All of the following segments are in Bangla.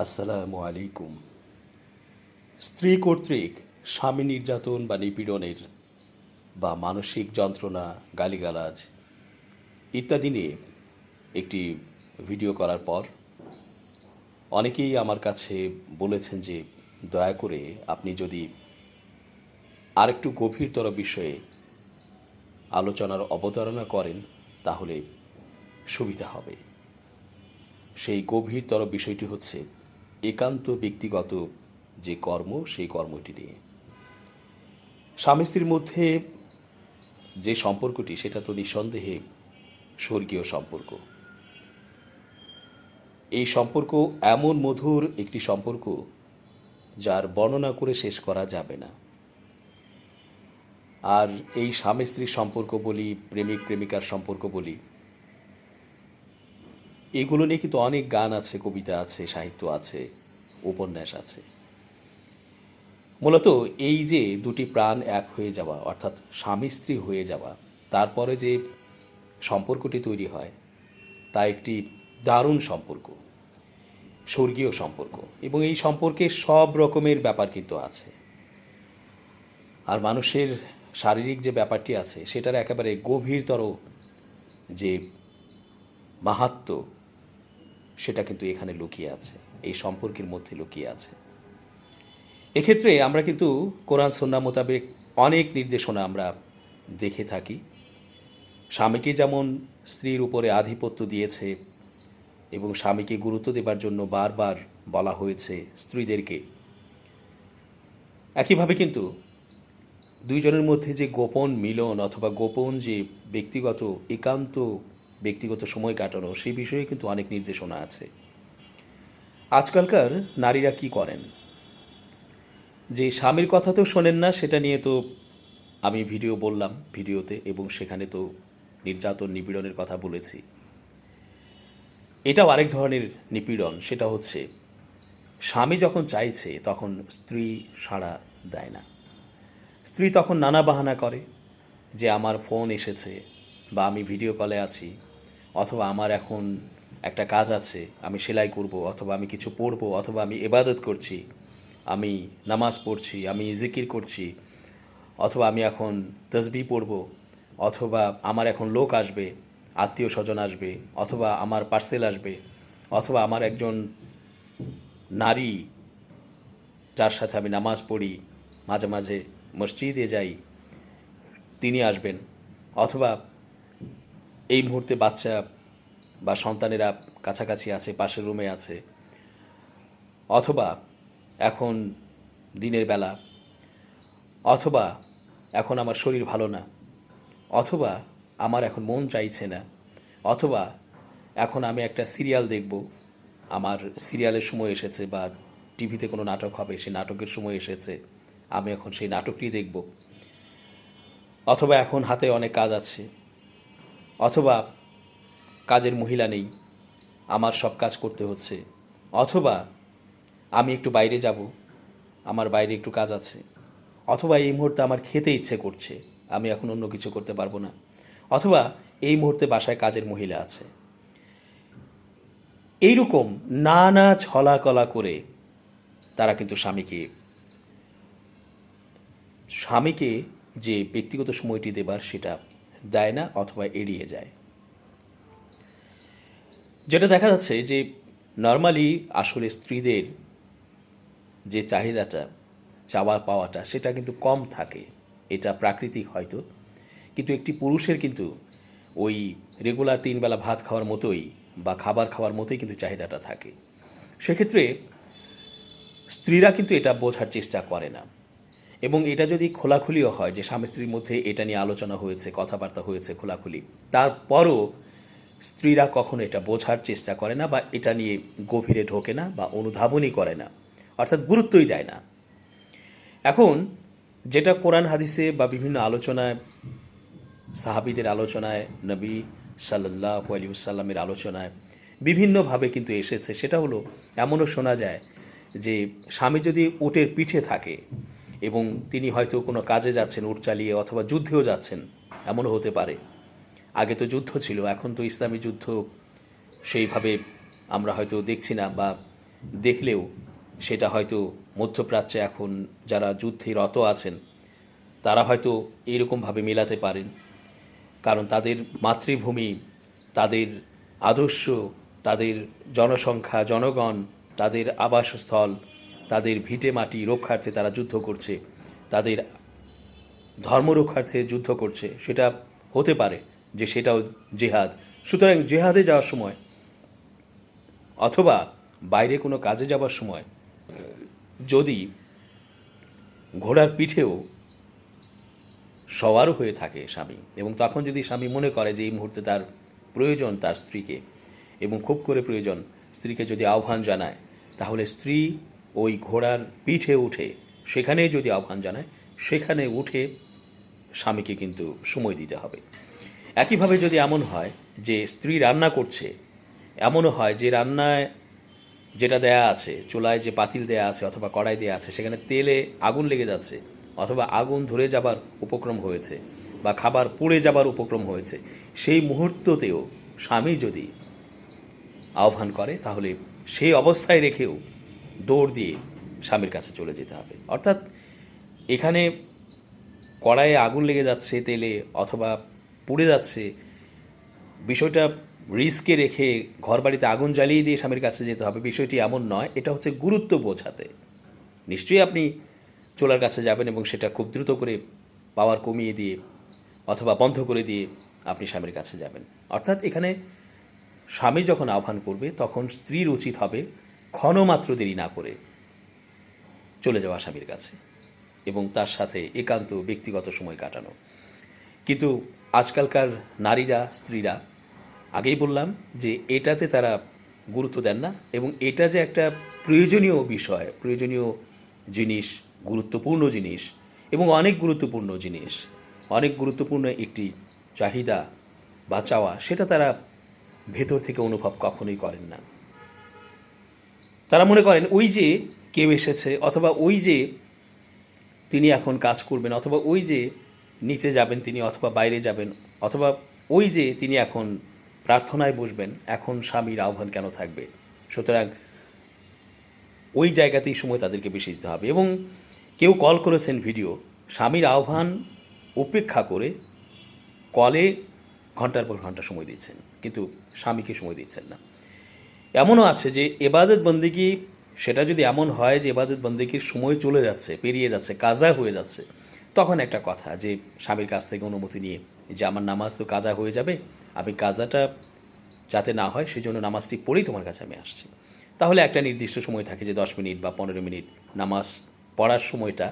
আসসালামু আলাইকুম। স্ত্রী কর্তৃক স্বামী নির্যাতন বা নিপীড়নের বা মানসিক যন্ত্রণা, গালিগালাজ ইত্যাদি নিয়ে একটি ভিডিও করার পর অনেকেই আমার কাছে বলেছেন যে দয়া করে আপনি যদি আরেকটু গভীরতর বিষয়ে আলোচনার অবতারণা করেন তাহলে সুবিধা হবে। সেই গভীরতর বিষয়টি হচ্ছে একান্ত ব্যক্তিগত যে কর্ম, সেই কর্মটি নিয়ে। স্বামী স্ত্রীর মধ্যে যে সম্পর্কটি সেটা তো নিঃসন্দেহে স্বর্গীয় সম্পর্ক। এই সম্পর্ক এমন মধুর একটি সম্পর্ক যার বর্ণনা করে শেষ করা যাবে না। আর এই স্বামী স্ত্রীর সম্পর্ক বলি, প্রেমিক প্রেমিকার সম্পর্ক বলি, এগুলো নিয়ে কিন্তু অনেক গান আছে, কবিতা আছে, সাহিত্য আছে, উপন্যাস আছে। মূলত এই যে দুটি প্রাণ এক হয়ে যাওয়া, অর্থাৎ স্বামী স্ত্রী হয়ে যাওয়া, তারপরে যে সম্পর্কটি তৈরি হয় তা একটি দারুণ সম্পর্ক, স্বর্গীয় সম্পর্ক। এবং এই সম্পর্কে সব রকমের ব্যাপার কিন্তু আছে। আর মানুষের শারীরিক যে ব্যাপারটি আছে সেটার একেবারে গভীরতর যে মাহাত্ম্য সেটা কিন্তু এখানে লুকিয়ে আছে, এই সম্পর্কের মধ্যে লুকিয়ে আছে। এক্ষেত্রে আমরা কিন্তু কোরআন সুন্নাহ মোতাবেক অনেক নির্দেশনা আমরা দেখে থাকি। স্বামীকে যেমন স্ত্রীর উপরে আধিপত্য দিয়েছে এবং স্বামীকে গুরুত্ব দেবার জন্য বারবার বলা হয়েছে স্ত্রীদেরকে, একইভাবে কিন্তু দুইজনের মধ্যে যে গোপন মিলন অথবা গোপন যে ব্যক্তিগত একান্ত ব্যক্তিগত সময় কাটানো, সেই বিষয়ে কিন্তু অনেক নির্দেশনা আছে। আজকালকার নারীরা কি করেন, যে স্বামীর কথা তো শোনেন না, সেটা নিয়ে তো আমি ভিডিও বললাম ভিডিওতে, এবং সেখানে তো নির্যাতন নিপীড়নের কথা বলেছি। এটাও আরেক ধরনের নিপীড়ন, সেটা হচ্ছে স্বামী যখন চাইছে তখন স্ত্রী সাড়া দেয় না। স্ত্রী তখন নানা বাহানা করে যে আমার ফোন এসেছে, বা আমি ভিডিও কলে আছি, অথবা আমার এখন একটা কাজ আছে, আমি সেলাই করব, অথবা আমি কিছু পড়ব, অথবা আমি ইবাদত করছি, আমি নামাজ পড়ছি, আমি জিকির করছি, অথবা আমি এখন তসবিহ পড়ব, অথবা আমার এখন লোক আসবে, আত্মীয় স্বজন আসবে, অথবা আমার পার্সেল আসবে, অথবা আমার একজন নারী যার সাথে আমি নামাজ পড়ি, মাঝে মাঝে মসজিদে যাই, তিনি আসবেন, অথবা এই মুহূর্তে বাচ্চা বা সন্তানেরা কাছাকাছি আছে, পাশের রুমে আছে, অথবা এখন দিনের বেলা, অথবা এখন আমার শরীর ভালো না, অথবা আমার এখন মন চাইছে না, অথবা এখন আমি একটা সিরিয়াল দেখব, আমার সিরিয়ালের সময় এসেছে, বা টিভিতে কোনো নাটক হবে, সেই নাটকের সময় এসেছে, আমি এখন সেই নাটকটি দেখব, অথবা এখন হাতে অনেক কাজ আছে, অথবা কাজের মহিলা নেই, আমার সব কাজ করতে হচ্ছে, অথবা আমি একটু বাইরে যাব, আমার বাইরে একটু কাজ আছে, অথবা এই মুহূর্তে আমার খেতে ইচ্ছে করছে, আমি এখন অন্য কিছু করতে পারবো না, অথবা এই মুহূর্তে বাসায় কাজের মহিলা আছে। এইরকম নানা ছলাকলা করে তারা কিন্তু স্বামীকে যে ব্যক্তিগত সময়টি দেবার সেটা দেয় না, অথবা এড়িয়ে যায়। যেটা দেখা যাচ্ছে যে নর্মালি আসলে স্ত্রীদের যে চাহিদাটা, চাওয়া পাওয়াটা, সেটা কিন্তু কম থাকে। এটা প্রাকৃতিক হয়তো, কিন্তু একটি পুরুষের কিন্তু ওই রেগুলার 3 বেলা ভাত খাওয়ার মতোই বা খাবার খাওয়ার মতোই কিন্তু চাহিদাটা থাকে। সেক্ষেত্রে স্ত্রীরা কিন্তু এটা বোঝার চেষ্টা করে না। এবং এটা যদি খোলাখুলিও হয় যে স্বামী স্ত্রীর মধ্যে এটা নিয়ে আলোচনা হয়েছে, কথাবার্তা হয়েছে খোলাখুলি, তারপরও স্ত্রীরা কখনো এটা বোঝার চেষ্টা করে না, বা এটা নিয়ে গভীরে ঢোকে না, বা অনুধাবনই করে না, অর্থাৎ গুরুত্বই দেয় না। এখন যেটা কোরআন হাদিসে বা বিভিন্ন আলোচনায়, সাহাবীদের আলোচনায়, নবী সাল্লাল্লাহু আলাইহি ওয়াসাল্লামের আলোচনায় বিভিন্নভাবে কিন্তু এসেছে, সেটা হলো এমনও শোনা যায় যে স্বামী যদি উটের পিঠে থাকে এবং তিনি হয়তো কোনো কাজে যাচ্ছেন উট চালিয়ে, অথবা যুদ্ধেও যাচ্ছেন, এমনও হতে পারে। আগে তো যুদ্ধ ছিল, এখন তো ইসলামী যুদ্ধ সেইভাবে আমরা হয়তো দেখছি না, বা দেখলেও সেটা হয়তো মধ্যপ্রাচ্যে এখন যারা যুদ্ধে রত আছেন তারা হয়তো এরকমভাবে মেলাতে পারেন, কারণ তাদের মাতৃভূমি, তাদের আদর্শ, তাদের জনসংখ্যা, জনগণ, তাদের আবাসস্থল, তাদের ভিটে মাটি রক্ষার্থে তারা যুদ্ধ করছে, তাদের ধর্ম রক্ষার্থে যুদ্ধ করছে, সেটা হতে পারে যে সেটাও জেহাদ। সুতরাং জেহাদে যাওয়ার সময় অথবা বাইরে কোনো কাজে যাওয়ার সময় যদি ঘোড়ার পিঠেও সওয়ার হয়ে থাকে স্বামী, এবং তখন যদি স্বামী মনে করে যে এই মুহূর্তে তার প্রয়োজন তার স্ত্রীকে, এবং খুব করে প্রয়োজন, স্ত্রীকে যদি আহ্বান জানায়, তাহলে স্ত্রী ওই ঘোড়ার পিঠে উঠে সেখানে যদি আহ্বান জানায়, সেখানে উঠে স্বামীকে কিন্তু সময় দিতে হবে। একইভাবে যদি এমন হয় যে স্ত্রী রান্না করছে, এমনও হয় যে রান্নায় যেটা দেয়া আছে, চুলায় যে পাতিল দেয়া আছে অথবা কড়াই দেয়া আছে, সেখানে তেলে আগুন লেগে যাচ্ছে অথবা আগুন ধরে যাবার উপক্রম হয়েছে বা খাবার পুড়ে যাবার উপক্রম হয়েছে, সেই মুহূর্ততেও স্বামী যদি আহ্বান করে, তাহলে সেই অবস্থায় রেখেও দৌড় দিয়ে স্বামীর কাছে চলে যেতে হবে। অর্থাৎ এখানে কড়াইয়ে আগুন লেগে যাচ্ছে তেলে অথবা পুড়ে যাচ্ছে, বিষয়টা রিস্কে রেখে ঘরবাড়িতে আগুন জ্বালিয়ে দিয়ে স্বামীর কাছে যেতে হবে, বিষয়টি এমন নয়। এটা হচ্ছে গুরুত্ব বোঝাতে। নিশ্চয়ই আপনি চুলার কাছে যাবেন এবং সেটা খুব দ্রুত করে পাওয়ার কমিয়ে দিয়ে অথবা বন্ধ করে দিয়ে আপনি স্বামীর কাছে যাবেন। অর্থাৎ এখানে স্বামী যখন আহ্বান করবে তখন স্ত্রীর উচিত হবে ক্ষণমাত্র দেরি না করে চলে যাওয়া স্বামীর কাছে এবং তার সাথে একান্ত ব্যক্তিগত সময় কাটানো। কিন্তু আজকালকার নারীরা, স্ত্রীরা, আগেই বললাম যে এটাতে তারা গুরুত্ব দেন না, এবং এটা যে একটা প্রয়োজনীয় বিষয়, প্রয়োজনীয় জিনিস, গুরুত্বপূর্ণ জিনিস এবং অনেক গুরুত্বপূর্ণ জিনিস, অনেক গুরুত্বপূর্ণ একটি চাহিদা বা চাওয়া, সেটা তারা ভেতর থেকে অনুভব কখনোই করেন না। তারা মনে করেন ওই যে কেউ এসেছে, অথবা ওই যে তিনি এখন কাজ করবেন, অথবা ওই যে নিচে যাবেন তিনি, অথবা বাইরে যাবেন, অথবা ওই যে তিনি এখন প্রার্থনায় বসবেন, এখন স্বামীর আহ্বান কেন থাকবে? সুতরাং ওই জায়গাতেই সময় তাদেরকে বেশি দিতে হবে। এবং কেউ কল করেছেন ভিডিও, স্বামীর আহ্বান উপেক্ষা করে কলে ঘন্টার পর ঘন্টা সময় দিচ্ছেন, কিন্তু স্বামীকে সময় দিচ্ছেন না। এমনও আছে যে এবাদত বন্দেগী, সেটা যদি এমন হয় যে এবাদত বন্দেগীর সময় চলে যাচ্ছে, পেরিয়ে যাচ্ছে, কাজা হয়ে যাচ্ছে, তখন একটা কথা যে স্বামীর কাছ থেকে অনুমতি নিয়ে যে আমার নামাজ তো কাজা হয়ে যাবে, আমি কাজাটা যাতে না হয় সেজন্য নামাজটি পড়েই তোমার কাছে আমি আসছি। তাহলে একটা নির্দিষ্ট সময় থাকে যে 10 মিনিট বা 15 মিনিট নামাজ পড়ার সময়টা,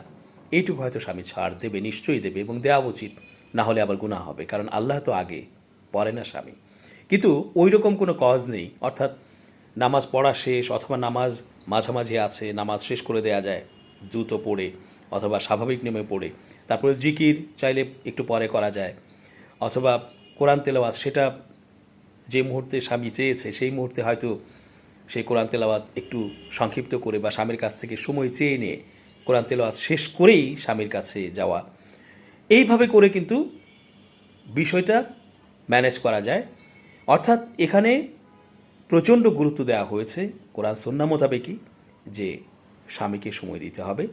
এইটুকু হয়তো স্বামী ছাড় দেবে, নিশ্চয়ই দেবে, এবং দেওয়া উচিত, না হলে আবার গুনাহ হবে, কারণ আল্লাহ তো আগে, পড়ে না স্বামী। কিন্তু ওই রকম কোনো কজ নেই, অর্থাৎ নামাজ পড়া শেষ অথবা নামাজ মাঝামাঝি আছে, নামাজ শেষ করে দেয়া যায় দ্রুত পড়ে অথবা স্বাভাবিক নেমে পড়ে, তারপরে জিকির চাইলে একটু পরে করা যায়, অথবা কোরআন তেলাওয়াত, সেটা যে মুহূর্তে স্বামী চেয়েছে সেই মুহূর্তে হয়তো সেই কোরআন তেলাওয়াত একটু সংক্ষিপ্ত করে বা স্বামীর কাছ থেকে সময় চেয়ে নিয়ে কোরআন তেলাওয়াত শেষ করেই স্বামীর কাছে যাওয়া, এইভাবে করে কিন্তু বিষয়টা ম্যানেজ করা যায়। অর্থাৎ এখানে প্রচণ্ড গুরুত্ব দেওয়া হয়েছে কোরআন সুন্নাহ মোতাবেকই যে স্বামীকে সময় দিতে হবে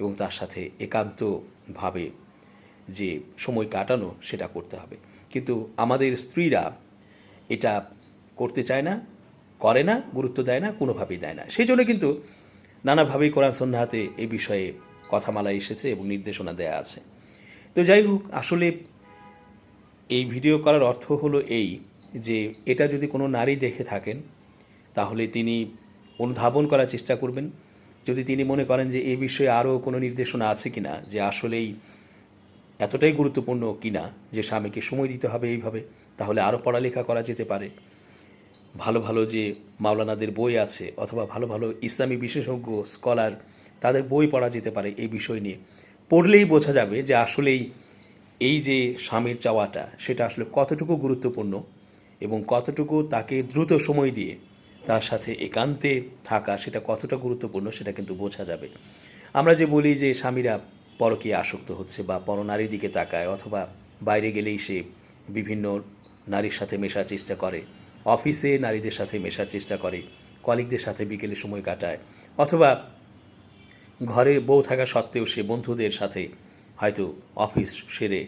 এবং তার সাথে একান্তভাবে যে সময় কাটানো সেটা করতে হবে। কিন্তু আমাদের স্ত্রীরা এটা করতে চায় না, করে না, গুরুত্ব দেয় না, কোনোভাবেই দেয় না। সেই জন্য কিন্তু নানাভাবেই কোরআন সুন্নাহতে এই বিষয়ে কথামালা এসেছে এবং নির্দেশনা দেয়া আছে। তো যাই হোক, আসলে এই ভিডিও করার অর্থ হলো এই যে এটা যদি কোনো নারী দেখে থাকেন তাহলে তিনি অনুধাবন করার চেষ্টা করবেন। যদি তিনি মনে করেন যে এই বিষয়ে আরও কোনো নির্দেশনা আছে কিনা, যে আসলেই এতটাই গুরুত্বপূর্ণ কিনা যে স্বামীকে সময় দিতে হবে এইভাবে, তাহলে আরও পড়ালেখা করা যেতে পারে। ভালো ভালো যে মাওলানাদের বই আছে অথবা ভালো ভালো ইসলামী বিশেষজ্ঞ স্কলার, তাদের বই পড়া যেতে পারে এই বিষয় নিয়ে। পড়লেই বোঝা যাবে যে আসলেই এই যে স্বামীর চাওয়াটা সেটা আসলে কতটুকু গুরুত্বপূর্ণ এবং কতটুকু তাকে দ্রুত সময় দিয়ে তার সাথে একান্তে থাকা সেটা কতটা গুরুত্বপূর্ণ সেটা কিন্তু বোঝা যাবে। আমরা যে বলি যে স্বামীরা পরকীয়া আসক্ত হচ্ছে বা পরনারীর দিকে তাকায়, অথবা বাইরে গেলেই সে বিভিন্ন নারীর সাথে মেশার চেষ্টা করে, অফিসে নারীদের সাথে মেশার চেষ্টা করে, কলিগদের সাথে বিকেলে সময় কাটায়, অথবা ঘরে বউ থাকা সত্ত্বেও সে বন্ধুদের সাথে হয়তো অফিস সেরে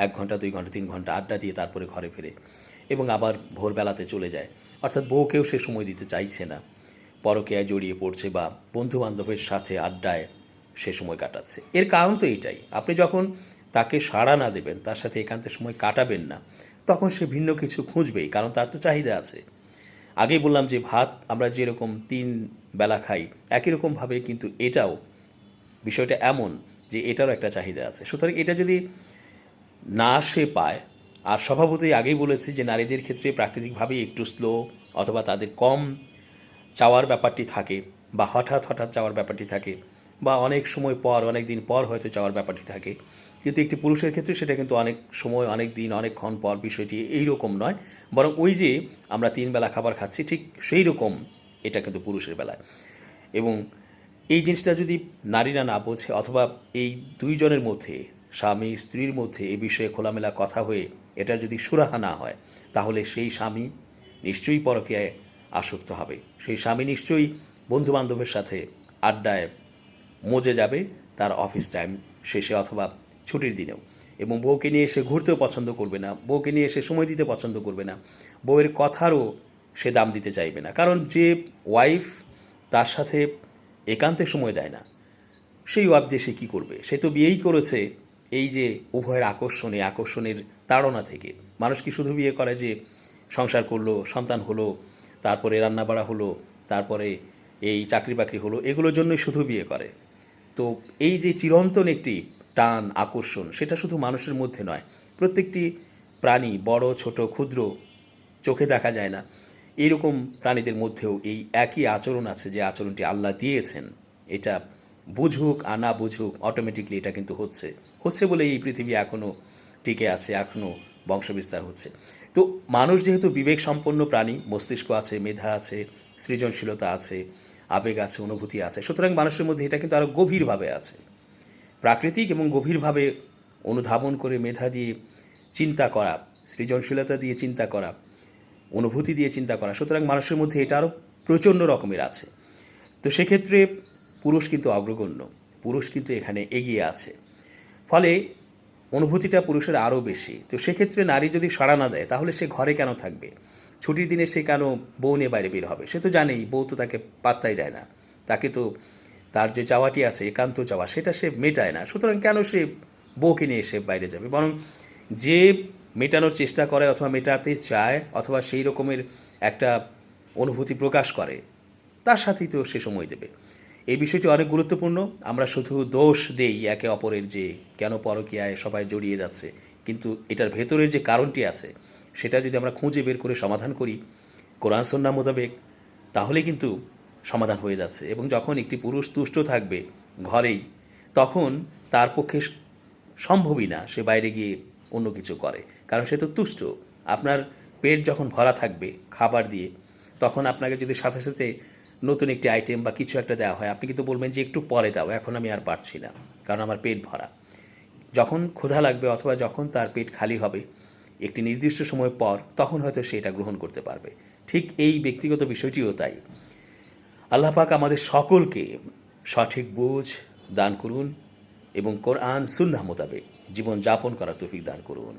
1 ঘন্টা 2 ঘন্টা 3 ঘন্টা আড্ডা দিয়ে তারপরে ঘরে ফেরে এবং আবার ভোরবেলাতে চলে যায়। অর্থাৎ বউকেও সে সময় দিতে চাইছে না, পরকীয়ায় জড়িয়ে পড়ছে বা বন্ধুবান্ধবের সাথে আড্ডায় সে সময় কাটাচ্ছে। এর কারণ তো এইটাই, আপনি যখন তাকে সাড়া না দেবেন, তার সাথে একান্তে সময় কাটাবেন না, তখন সে ভিন্ন কিছু খুঁজবেই, কারণ তার তো চাহিদা আছে। আগেই বললাম যে ভাত আমরা যেরকম 3 বেলা খাই, একই রকমভাবে কিন্তু এটাও, বিষয়টা এমন যে এটারও একটা চাহিদা আছে। সুতরাং এটা যদি না সে পায়, আর স্বভাবতই আগেই বলেছি যে নারীদের ক্ষেত্রে প্রাকৃতিকভাবেই একটু স্লো, অথবা তাদের কম চাওয়ার ব্যাপারটি থাকে, বা হঠাৎ হঠাৎ চাওয়ার ব্যাপারটি থাকে, বা অনেক সময় পর, অনেক দিন পর হয়তো চাওয়ার ব্যাপারটি থাকে। কিন্তু একটি পুরুষের ক্ষেত্রে সেটা কিন্তু অনেক সময়, অনেক দিন, অনেকক্ষণ পর বিষয়টি এই রকম নয়, বরং ওই যে আমরা 3 বেলা খাবার খাচ্ছি ঠিক সেই রকম এটা কিন্তু পুরুষের বেলায়। এবং এই জিনিসটা যদি নারীরা না বোঝে, অথবা এই 2 জনের মধ্যে, স্বামী স্ত্রীর মধ্যে এই বিষয়ে খোলামেলা কথা হয়ে এটা যদি সুরাহা না হয়, তাহলে সেই স্বামী নিশ্চয়ই পরকীয়ায় আসক্ত হবে, সেই স্বামী নিশ্চয়ই বন্ধুবান্ধবের সাথে আড্ডায় মজে যাবে তার অফিস টাইম শেষে অথবা ছুটির দিনেও, এবং বউকে নিয়ে সে ঘুরতেও পছন্দ করবে না, বউকে নিয়ে সে সময় দিতে পছন্দ করবে না, বউয়ের কথারও সে দাম দিতে চাইবে না। কারণ যে ওয়াইফ তার সাথে একান্তে সময় দেয় না, সেই ওয়াইফ দিয়ে সে কী করবে? সে তো বিয়েই করেছে এই যে উভয়ের আকর্ষণের তাড়না থেকে। মানুষ কি শুধু বিয়ে করে যে সংসার করলো, সন্তান হলো, তারপরে রান্নাবাড়া হলো, তারপরে এই চাকরি বাকরি হলো, এগুলোর জন্যই শুধু বিয়ে করে? তো এই যে চিরন্তন একটি টান, আকর্ষণ, সেটা শুধু মানুষের মধ্যে নয়, প্রত্যেকটি প্রাণী, বড় ছোট ক্ষুদ্র, চোখে দেখা যায় না, এইরকম প্রাণীদের মধ্যেও এই একই আচরণ আছে, যে আচরণটি আল্লাহ দিয়েছেন। এটা বুঝুক আর না বুঝুক, অটোমেটিকলি এটা কিন্তু হচ্ছে বলে এই পৃথিবী এখনও টিকে আছে, এখনও বংশবিস্তার হচ্ছে। তো মানুষ যেহেতু বিবেক সম্পন্ন প্রাণী, মস্তিষ্ক আছে, মেধা আছে, সৃজনশীলতা আছে, আবেগ আছে, অনুভূতি আছে, সুতরাং মানুষের মধ্যে এটা কিন্তু আরও গভীরভাবে আছে, প্রাকৃতিক এবং গভীরভাবে অনুধাবন করে মেধা দিয়ে চিন্তা করা, সৃজনশীলতা দিয়ে চিন্তা করা, অনুভূতি দিয়ে চিন্তা করা। সুতরাং মানুষের মধ্যে এটা আরও প্রচণ্ড রকমের আছে। তো সেক্ষেত্রে পুরুষ কিন্তু অগ্রগণ্য, পুরুষ কিন্তু এখানে এগিয়ে আছে, ফলে অনুভূতিটা পুরুষের আরও বেশি। তো সেক্ষেত্রে নারী যদি সাড়া না দেয়, তাহলে সে ঘরে কেন থাকবে? ছুটির দিনে সে কেন বউ নিয়ে বাইরে বের হবে? সে তো জানেই বউ তো তাকে পাত্তাই দেয় না, তাকে তো তার যে চাওয়াটি আছে, একান্ত চাওয়া, সেটা সে মেটায় না। সুতরাং কেন সে বউকে নিয়ে এসে বাইরে যাবে? বরং যে মেটানোর চেষ্টা করে, অথবা মেটাতে চায়, অথবা সেই রকমের একটা অনুভূতি প্রকাশ করে, তার সাথেই তো সে সময় দেবে। এই বিষয়টি অনেক গুরুত্বপূর্ণ। আমরা শুধু দোষ দেই একে অপরের, যে কেন পরকীয়ায় সবাই জড়িয়ে যাচ্ছে, কিন্তু এটার ভেতরের যে কারণটি আছে, সেটা যদি আমরা খুঁজে বের করে সমাধান করি কোরআন সুন্নাহ মোতাবেক, তাহলে কিন্তু সমাধান হয়ে যাচ্ছে। এবং যখন একটি পুরুষ তুষ্ট থাকবে ঘরেই, তখন তার পক্ষে সম্ভবই না সে বাইরে গিয়ে অন্য কিছু করে, কারণ সে তো তুষ্ট। আপনার পেট যখন ভরা থাকবে খাবার দিয়ে, তখন আপনাকে যদি সাথে সাথে নতুন একটি আইটেম বা কিছু একটা দেওয়া হয়, আপনি কিন্তু বলবেন যে একটু পরে দাও, এখন আমি আর পারছি না, কারণ আমার পেট ভরা। যখন ক্ষুধা লাগবে, অথবা যখন তার পেট খালি হবে একটি নির্দিষ্ট সময় পর, তখন হয়তো সে এটা গ্রহণ করতে পারবে। ঠিক এই ব্যক্তিগত বিষয়টিও তাই। আল্লাহ পাক আমাদের সকলকে সঠিক বুঝ দান করুন এবং কোরআন সুন্নাহ মোতাবেক জীবন যাপন করার তৌফিক দান করুন।